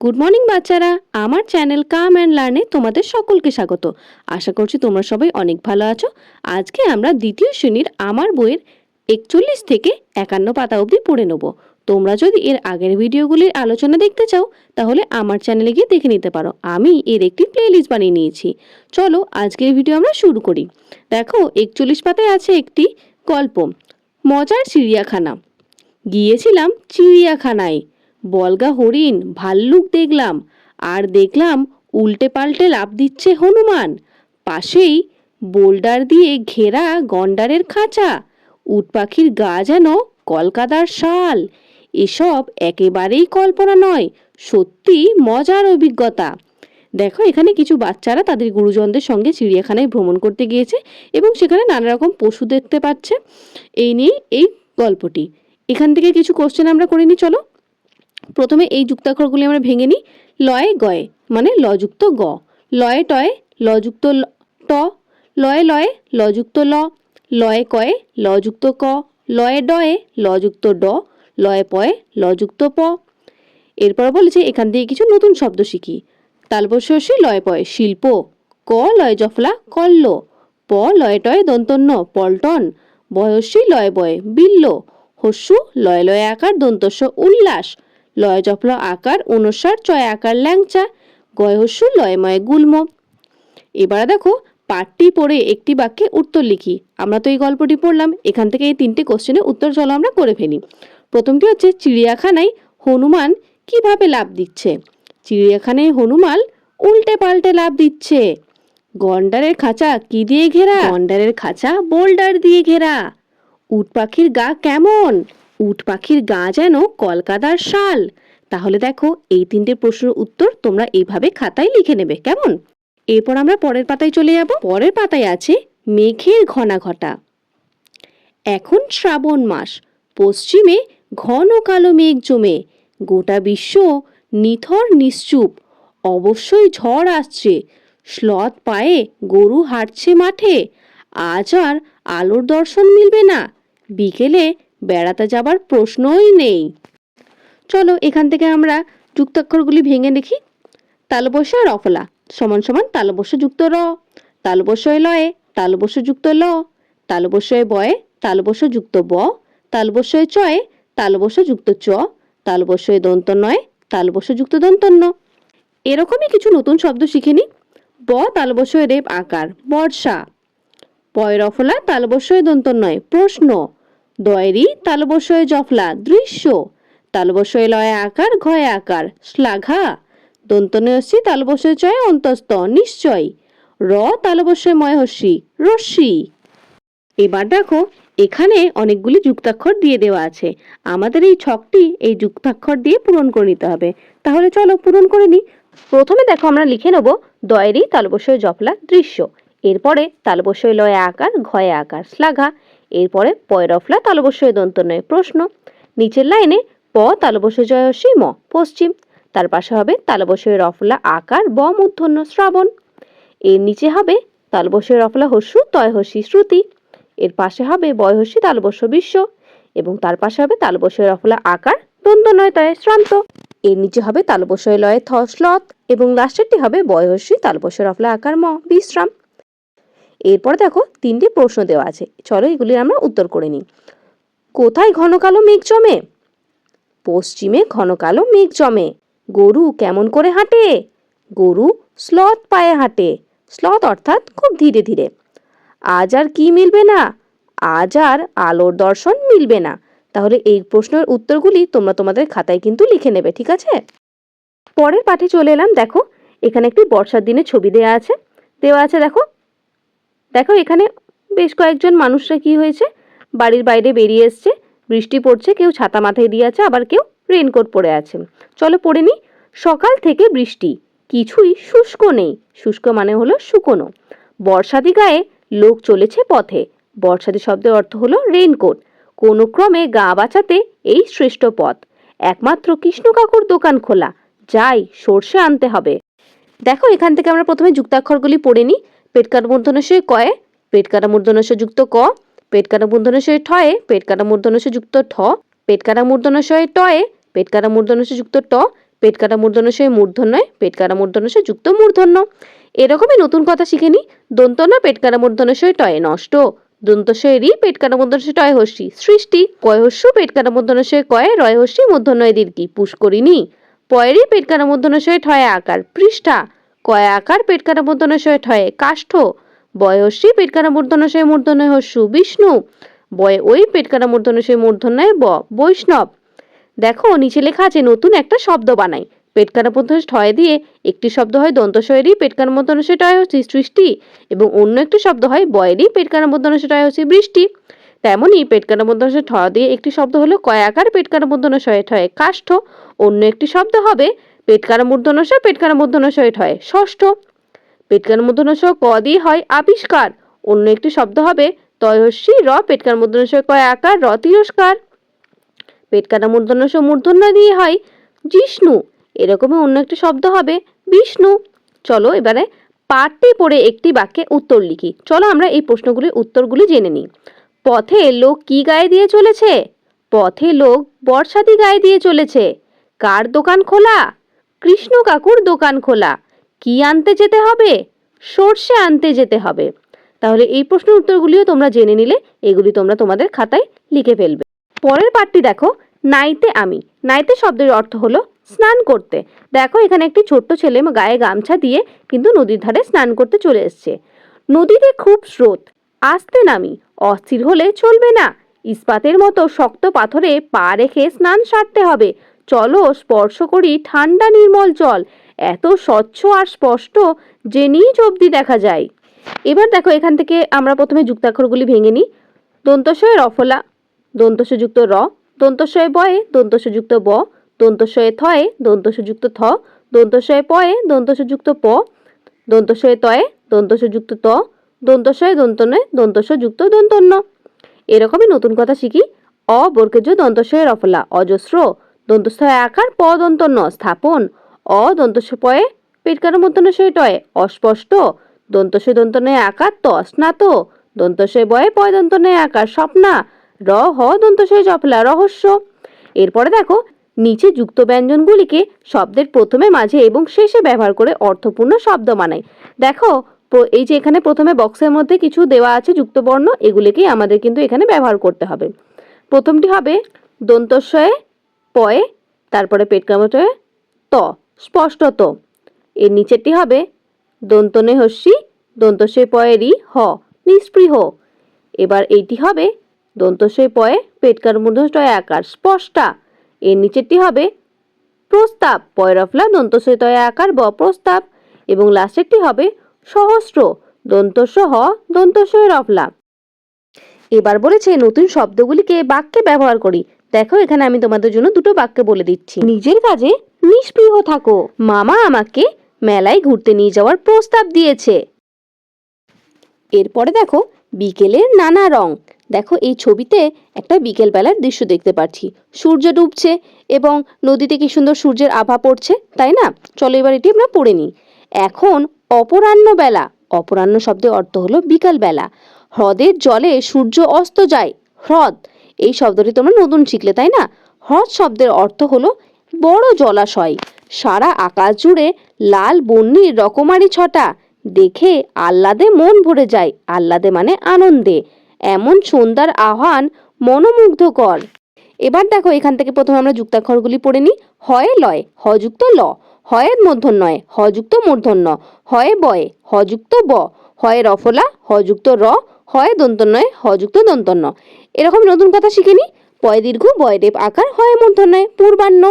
Good morning বাচ্চারা, আমার channel come and লার্নে তোমাদের সকলকে স্বাগত। আশা করছি তোমরা সবাই অনেক ভালো আছো। আজকে আমরা দ্বিতীয় শ্রেণীর আমার বইয়ের 41 থেকে 51 পাতা অবধি পড়ে নেব। তোমরা যদি এর আগের ভিডিওগুলির আলোচনা দেখতে চাও তাহলে আমার চ্যানেলে গিয়ে দেখে নিতে পারো। আমি এর একটি প্লেলিস্ট বানিয়ে নিয়েছি। চলো আজকের ভিডিও আমরা শুরু করি। দেখো 41 পাতায় আছে একটি গল্প, মজার চিড়িয়াখানা। গিয়েছিলাম চিড়িয়াখানায়, বলগা হরিণ ভাল্লুক দেখলাম, আর দেখলাম উল্টে পাল্টে লাফ দিচ্ছে হনুমান। পাশেই বোল্ডার দিয়ে ঘেরা গন্ডারের খাঁচা, উট পাখির গা যেন কলকাতার শাল। এসব একেবারেই কল্পনা নয়, সত্যি মজার অভিজ্ঞতা। দেখো এখানে কিছু বাচ্চারা তাদের গুরুজনদের সঙ্গে চিড়িয়াখানায় ভ্রমণ করতে গিয়েছে এবং সেখানে নানা রকম পশু দেখতে পাচ্ছে। এই নিয়ে এই গল্পটি। এখান থেকে কিছু কোশ্চেন আমরা করে নিই। চলো প্রথমে এই যুক্তাক্ষরগুলি আমরা ভেঙে নিই। লয়ে গয়ে মানে লযুক্ত গ, লয়ে টয়ে লযুক্ত ট, লয়ে লয়ে লযুক্ত ল, লয়ে কয়ে লযুক্ত ক, লয়ে ডয়ে লযুক্ত ড, লয়ে পয়ে লযুক্ত প। এরপর বলেছে এখান থেকে কিছু নতুন শব্দ শিখি। তালবস্যি লয়ে পয়ে শিল্প, ক লয়ে জফলা কল্ল, প লয়ে টয়ে দন্তন্য পল্টন, বয়স্যি লয়ে বয়ে বিল্ল, হস্যু লয়ে লয়ে আকার দন্তস্য উল্লাস, লয় জফলা আকার অনুসার চয় আকার ল্যাংচা, গয়হস্যু লয় ময় গুল্ম। এবার দেখো পাঠটি পড়ে একটি বাক্যে উত্তর লিখি। আমরা তো এই গল্পটি পড়লাম, এখান থেকে এই তিনটে কোশ্চেনের উত্তর চলো আমরা করে ফেলি। প্রথমটি হচ্ছে চিড়িয়াখানায় হনুমান কিভাবে লাফ দিচ্ছে। চিড়িয়াখানায় হনুমান উল্টে পাল্টে লাফ দিচ্ছে। গন্ডারের খাঁচা কি দিয়ে ঘেরা? গন্ডারের খাঁচা বোল্ডার দিয়ে ঘেরা। উট পাখির গা কেমন? উট পাখির গা যেন কলকাতার শাল। তাহলে দেখো এই তিনটে প্রশ্নের উত্তর তোমরা এইভাবে খাতায় লিখে নেবে, কেমন? এরপর আমরা পরের পাতায় চলে যাব। পরের পাতায় আছে মেঘের ঘটা। এখন শ্রাবণ মাস, পশ্চিমে ঘন কালো মেঘ জমে, গোটা বিশ্ব নিথর নিশ্চুপ। অবশ্যই ঝড় আসছে, শ্লথ পায়ে গরু হাঁটছে মাঠে। আজ আর আলোর দর্শন মিলবে না, বিকেলে বেড়াতে যাবার প্রশ্নই নেই। চলো এখান থেকে আমরা যুক্তাক্ষরগুলি ভেঙে দেখি। তালবস্য রফলা সমান সমান তালবস্য যুক্ত র, তালবস্য লয়ে তালবস্য যুক্ত ল, তালবস্য বয়ে তালবস্য যুক্ত ব, তালবস্য চয়ে তালবস্য যুক্ত চ, তালবস্য দন্তন্বয়ে তালবস্য যুক্ত দন্তন্য। এরকমই কিছু নতুন শব্দ শিখে নি। ব তালবস্য রেপ আকার বর্ষা, পয় রফলা তালবস্য দন্তন্বয়ে প্রশ্ন, দয়েরি তালবস্য জফলা দৃশ্য, তালবস্য লয়ে আকার ঘয়ে আকার শ্লাঘা, দন্তনয়সি তালবস্য চয় অন্তস্থ নিশ্চয়, র তালবস্য ময়হস্যি রশ্মি। এবার দেখো এখানে অনেকগুলি যুক্তাক্ষর দিয়ে দেওয়া আছে। আমাদের এই ছকটি এই যুক্তাক্ষর দিয়ে পূরণ করে নিতে হবে। তাহলে চলো পূরণ করে নিই। প্রথমে দেখো আমরা লিখে নেব দয়েরি তালবস্য জফলা দৃশ্য, এরপরে তালবস্য লয়ে আকার ঘয়ে আকার শ্লাঘা, এরপরে পয় রফলা তালবস্য দন্তনয় প্রশ্ন, নিচের লাইনে প তালবস্য জয়সী ম পশ্চিম, তার পাশে হবে তালবস্য রফলা আকার ব মূর্ধন্য শ্রাবণ, এর নিচে হবে তালবস্য রফলা হস্যু তয় হস্যি শ্রুতি, এর পাশে হবে বয়হস্যি তালবস্য বিশ্ব এবং তার পাশে হবে তালবস্য রফলা আকার দন্তনয় তয় শ্রান্ত, এর নিচে হবে তালবস্য লয়ে থ শ্লথ এবং লাস্টেরটি হবে বয়হস্যি তালবস্য রফলা আকার ম বিশ্রাম। এরপর দেখো তিনটি প্রশ্ন দেওয়া আছে, চলো এগুলির আমরা উত্তর করে নিই। কোথায় ঘন কালো মেঘ জমে? পশ্চিমে ঘন কালো মেঘ জমে। গরু কেমন করে হাঁটে? গরু স্লথ পায়ে হাঁটে, স্লথ অর্থাৎ খুব ধীরে ধীরে। আজ আর কি মিলবে না? আজ আর আলোর দর্শন মিলবে না। তাহলে এই প্রশ্নের উত্তরগুলি তোমরা তোমাদের খাতায় কিন্তু লিখে নেবে, ঠিক আছে? পরের পাঠে চলে এলাম। দেখো এখানে একটি বর্ষার দিনে ছবি দেওয়া আছে। দেখো দেখো এখানে বেশ কয়েকজন মানুষরা কি হয়েছে, বাড়ির বাইরে বেরিয়ে এসছে, বৃষ্টি পড়ছে, কেউ ছাতা মাথায় দিয়ে আছে, আবার কেউ রেনকোট পরে আছে। চলো পড়ে নি। সকাল থেকে বৃষ্টি, কিছুই শুষ্ক নেই, শুষ্ক মানে হলো শুকনো। বর্ষাদি গায়ে লোক চলেছে পথে, বর্ষাদি শব্দের অর্থ হলো রেনকোট। কোনো ক্রমে গা বাঁচাতে এই শ্রেষ্ঠ পথ, একমাত্র কৃষ্ণ কাকুর দোকান খোলা, যাই সর্ষে আনতে হবে। দেখো এখান থেকে আমরা প্রথমে যুক্তাক্ষরগুলি পড়ে নিই। পেটকাটা মূর্ধন্যস্বয় কয়ে, পেটকাটা মূর্ধন্যস্বয় যুক্ত ক, পেটকাটা মূর্ধন্যস্বয় ঠয়ে, পেটকাটা মূর্ধন্যস্বয় যুক্ত ঠ, পেটকাটা মূর্ধন্যস্বয় টয়ে, পেটকাটা মূর্ধন্যস্বয় যুক্ত ট, পেট কাটা মূর্ধন্যস্বয়ে মূর্ধন্যয়, পেট কাটা মূর্ধন্যস্বয় যুক্ত মূর্ধন্য। এরকমই নতুন কথা শিখে নি। দন্ত ন পেট কাটা মূর্ধন্যস্বয়ে টয়ে নষ্ট, দন্তস্বয়ে রি পেট কাটা মূর্ধন্যস্বয়ে টয় হস্যি সৃষ্টি, কয় হস্যু পেট কাটা মূর্ধন্যস্বয়ে কয়ে রয় হস্যি মূর্ধন্যয় দীর্ঘি পুষ্করিণী, পয়েরই পেট কাটা মূর্ধন্যস্বয়ে ঠয়ে আকার পৃষ্ঠা, কয় আকার পেট কাটা মূর্ধন্যস্বয়ে ঠয়ে কাষ্ঠ, বয়সী পেট কাটা মূর্ধন্যস্বয়ে মূর্ধন্যয় হস্যু বিষ্ণু, বয় ওই পেট কাটা মূর্ধন্যস্বয়ে মূর্ধন্যয় বৈষ্ণব। দেখো নিচে লেখা আছে নতুন একটা শব্দ বানাই। পেট কাটা মূর্ধন্যস্বয় ঠয় দিয়ে একটি শব্দ হয় দন্তস্বয়েরই পেট কাটা মূর্ধন্যস্বয়ে টয় হচ্ছে সৃষ্টি এবং অন্য একটি শব্দ হয় বয়েরই পেট কাটা মূর্ধন্যস্বয়ে টয় হচ্ছে বৃষ্টি। তেমনই পেট কাটা মূর্ধন্যস্বয়ে ঠ দিয়ে একটি শব্দ হলো কয় আকার পেট কাটা মূর্ধন্যস্বয়ে ঠয় কাষ্ঠ, অন্য একটি শব্দ হবে পেট কাটা মূর্ধন্যস্বয়ে পেট কাটা মূর্ধন্যস্বয়ে ঠয় ষষ্ঠ। পেট কাটা মূর্ধন্যস্বয় ক দিয়ে হয় আবিষ্কার, অন্য একটি শব্দ হবে তয়স্বী র পেট কাটা মূর্ধন্যস্বয়ে কয় আকার র তিরস্কার। পেট কাটা মূর্ধন্যস্বয় মূর্ধন্য দিয়ে হয় জিষ্ণু, এরকমই অন্য একটি শব্দ হবে বিষ্ণু। চলো এবারে পাঠটি পড়ে একটি বাক্যে উত্তর লিখি। চলো আমরা এই প্রশ্নগুলির উত্তরগুলি জেনে নিই। পথে লোক কি গায়ে দিয়ে চলেছে? পথে লোক বর্ষাতি গায়ে দিয়ে চলেছে। কার দোকান খোলা? কৃষ্ণ কাকুর দোকান খোলা। কি আনতে যেতে হবে? সর্ষে আনতে যেতে হবে। তাহলে এই প্রশ্নের উত্তরগুলিও তোমরা জেনে নিলে, এগুলি তোমরা তোমাদের খাতায় লিখে ফেলবে। পরের পাঠটি দেখো, নাইতে আমি। নাইতে শব্দের অর্থ হলো স্নান করতে। দেখো এখানে একটি ছোট্ট ছেলে গায়ে গামছা দিয়ে কিন্তু নদীর ধারে স্নান করতে চলে এসছে। নদীতে খুব স্রোত, আসতে নামি, অস্থির হলে চলবে না, ইস্পাতের মতো শক্ত পাথরে পা রেখে স্নান সারতে হবে, চলো স্পর্শ করি ঠান্ডা নির্মল জল, এত স্বচ্ছ আর স্পষ্ট যে নিজ অবধি দেখা যায়। এবার দেখো এখান থেকে আমরা প্রথমে যুক্তাক্ষরগুলি ভেঙে নিই। দন্তস্বয়ে রফলা, দন্তস্ব যুক্ত র, দন্তস্বয়ে বয়ে, দন্তস্ব যুক্ত ব, দন্তস্বয়ে থয়ে, দন্তস্ব যুক্ত থ, দন্তস্বয়ে পয়ে, দন্তস্ব যুক্ত প, দন্তস্বয়ে তয়ে, দন্তস্ব যুক্ত ত, দন্তস্বয়ে দন্তন্বয়ে, দন্তস্ব যুক্ত দন্তন্য। এরকমই নতুন কথা শিখি। অ বর্গেজ দন্তস্বয়ে রফলা অজস্র, দন্তস্থয়ে আকার প দন্তন্য স্থাপন, অ দন্তস্ব পয়ে পেট কাটা মূর্ধন্যস্বয়ে টয়ে অস্পষ্ট, দন্তস্ব দন্তন্বয়ে আকার ত স্নাত, দন্তস্বয়ে বয়ে পয় দন্তন্বয়ে আকার স্বপ্না, র হ দন্তস্বয়ে জফলা রহস্য। এরপরে দেখো নিচে যুক্ত ব্যঞ্জনগুলিকে শব্দের প্রথমে মাঝে এবং শেষে ব্যবহার করে অর্থপূর্ণ শব্দ বানাই। দেখো এই যে এখানে প্রথমে বক্সের মধ্যে কিছু দেওয়া আছে যুক্ত বর্ণ, এগুলিকেই আমাদের কিন্তু এখানে ব্যবহার করতে হবে। প্রথমটি হবে দন্তস্বয়ে পয়ে, তারপরে পেট কাটা ত স্পষ্টত। এর নিচেরটি হবে দন্তনে হস্যি, দন্তস্বয়ে পয়ে রি হ নিস্পৃহ। এবার এইটি হবে দন্তস্বয়ে পয়ে পেট কাটা মূর্ধন্যস্বয়ে আকার স্পষ্টা। এর নিচেরটি হবে প্রস্তাব, পয় রফলা দন্তস্বয়ে তয়ে আকার ব প্রস্তাব। এবং লাস্টেরটি হবে সহস্র, দন্তস্ব হ দন্তস্বয়ে রফলা। এবার বলেছে নতুন শব্দগুলিকে বাক্যে ব্যবহার করি। দেখো এখানে আমি তোমাদের জন্য দুটো বাক্য বলে দিচ্ছি। নিজের কাজে নিষ্পৃহ থাকো, মামা আমাকে মেলায় ঘুরতে নিয়ে যাওয়ার প্রস্তাব দিয়েছে। এরপরে দেখো বিকেলের নানা রং। দেখো এই ছবিতে একটা বিকেল বেলার দৃশ্য দেখতে পাচ্ছি, সূর্য ডুবছে এবং নদীতে কি সুন্দর সূর্যের আভা পড়ছে, তাই না? চলো এবার এটি আমরা পড়ে নিই। এখন অপরাহ্ন বেলা, অপরাহ্ন শব্দের অর্থ হলো বিকাল বেলা। হ্রদের জলে সূর্য অস্ত যায়। হ্রদ এই শব্দটি তোমরা নতুন শিখলে, তাই না? হ্রদ শব্দের অর্থ হলো বড় জলাশয়। সারা আকাশ জুড়ে লাল বন্যির রকমারি ছটা, দেখে আহ্লাদে মন ভরে যায়। আহ্লাদে মানে আনন্দে। এমন সন্ধ্যার আহ্বান মনোমুগ্ধকর। এবার দেখো এখান থেকে প্রথমে আমরা যুক্তাক্ষরগুলি পড়ে নিই। হয়ে লয়, হ যুক্ত ল, হয়ে মূর্ধন্যয়, হ যুক্ত মূর্ধন্য, হয়ে বয়ে, হ যুক্ত ব, হয়ে রফলা, হ যুক্ত র, হয়ে দন্তন্বয়ে, হ যুক্ত দন্তন্য। এরকম নতুন কথা শিখে নিই। পয় দীর্ঘ বয় রেপ আকার হয়ে মূর্ধন্যয় পূর্বাহ্ন,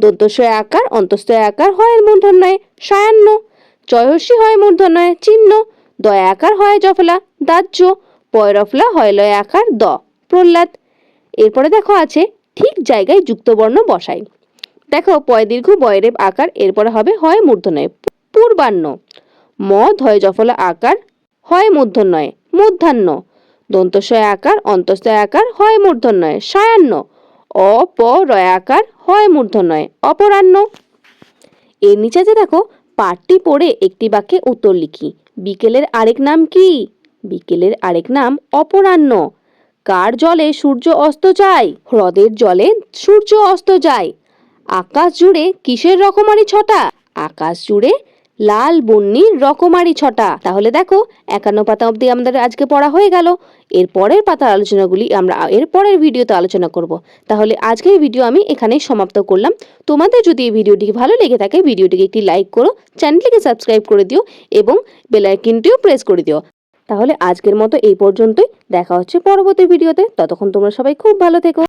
দন্তস্বয়ে আকার অন্তস্থয়ে আকার হয়ে মূর্ধন্যয় সায়াহ্ন, চয়হস্যি হয় মূর্ধন্যয় চিহ্ন, দয় আকার হয় জফলা দাহ্য, পয় রফলা হয় লয় আকার দ প্রহ্লাদ। এরপরে দেখো আছে ঠিক জায়গায় যুক্তবর্ণ বসাই। দেখো পয় দীর্ঘ বয়রেব আকার, এরপরে হবে হয় মূর্ধন্যয় পূর্বাহ্ন, ম ধয় জফলা আকার হয় মূর্ধন্যয় মধ্যাহ্ন, দন্তস্বয় আকার অন্তস্থয় আকার হয় মূর্ধন্যয় সায়াহ্ন, অ প রয় আকার হয় মূর্ধন্যয় অপরাহ্ন। এর নিচে দেখো পাঠটি পড়ে একটি বাক্যে উত্তর লিখি। বিকেলের আরেক নাম কি? বিকেলের আরেক নাম অপরাহ্ন। কার জলে সূর্য অস্ত যায়? হ্রদের জলে সূর্য অস্ত যায়। আকাশ জুড়ে কিসের রকমারি ছটা? আকাশ জুড়ে লাল বন্যির রকমারি ছটা। তাহলে দেখো 51 পাতা অবধি আমাদের আজকে পড়া হয়ে গেল। এর পরের পাতার আলোচনাগুলি আমরা এর পরের ভিডিওতে আলোচনা করব। তাহলে আজকের ভিডিও আমি এখানেই সমাপ্ত করলাম। তোমাদের যদি এই ভিডিওটি ভালো লেগে থাকে ভিডিওটিকে একটি লাইক করো, চ্যানেলটিকে সাবস্ক্রাইব করে দিও এবং বেল আইকনটিও প্রেস করে দিও। তাহলে আজকের মতো এই পর্যন্তই। দেখা হচ্ছে পরবর্তী ভিডিওতে। ততক্ষণ তোমরা সবাই খুব ভালো থেকো।